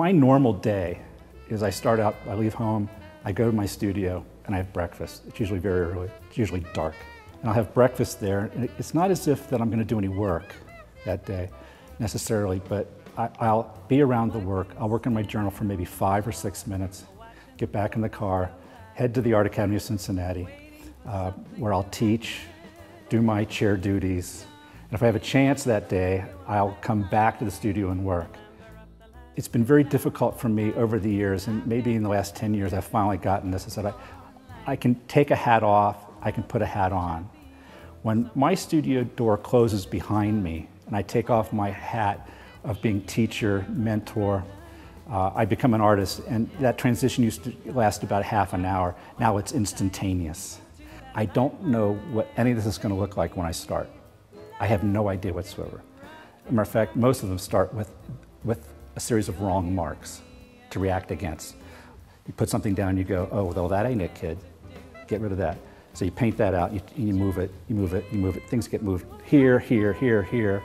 My normal day is I start out, I leave home, I go to my studio, and I have breakfast. It's usually very early, it's usually dark. And I'll have breakfast there, and it's not as if that I'm going to do any work that day necessarily, but I'll be around the work. I'll work in my journal for maybe 5 or 6 minutes, get back in the car, head to the Art Academy of Cincinnati, where I'll teach, do my chair duties, and if I have a chance that day, I'll come back to the studio and work. It's been very difficult for me over the years, and maybe in the last 10 years I've finally gotten this, is that I can take a hat off, I can put a hat on. When my studio door closes behind me and I take off my hat of being teacher, mentor, I become an artist, and that transition used to last about half an hour. Now it's instantaneous. I don't know what any of this is going to look like when I start. I have no idea whatsoever. As a matter of fact, most of them start with a series of wrong marks to react against. You put something down, you go, oh, well, that ain't it, kid. Get rid of that. So you paint that out, you move it, you move it, you move it. Things get moved here, here, here, here.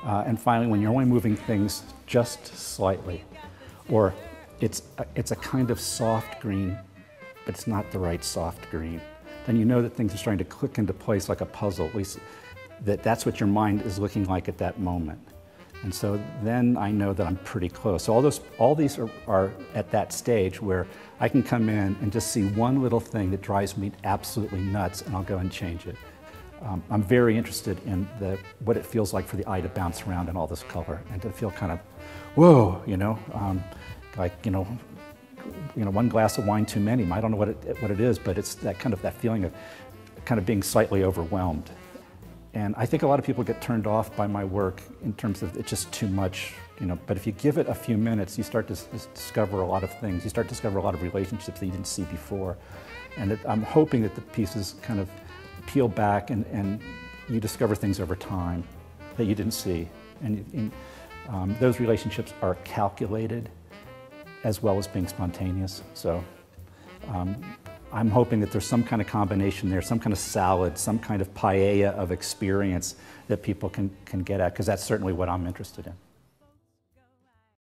And finally, when you're only moving things just slightly, or it's a kind of soft green, but it's not the right soft green, then you know that things are starting to click into place like a puzzle, at least that's what your mind is looking like at that moment. And so then I know that I'm pretty close. So all these are at that stage where I can come in and just see one little thing that drives me absolutely nuts, and I'll go and change it. I'm very interested in what it feels like for the eye to bounce around in all this color and to feel kind of, whoa, like, one glass of wine too many. I don't know what it is, but it's that feeling of kind of being slightly overwhelmed. And I think a lot of people get turned off by my work in terms of it's just too much, but if you give it a few minutes, you start to discover a lot of things. You start to discover a lot of relationships that you didn't see before. And I'm hoping that the pieces kind of peel back and you discover things over time that you didn't see. And those relationships are calculated as well as being spontaneous. So I'm hoping that there's some kind of combination there, some kind of salad, some kind of paella of experience that people can get at, because that's certainly what I'm interested in.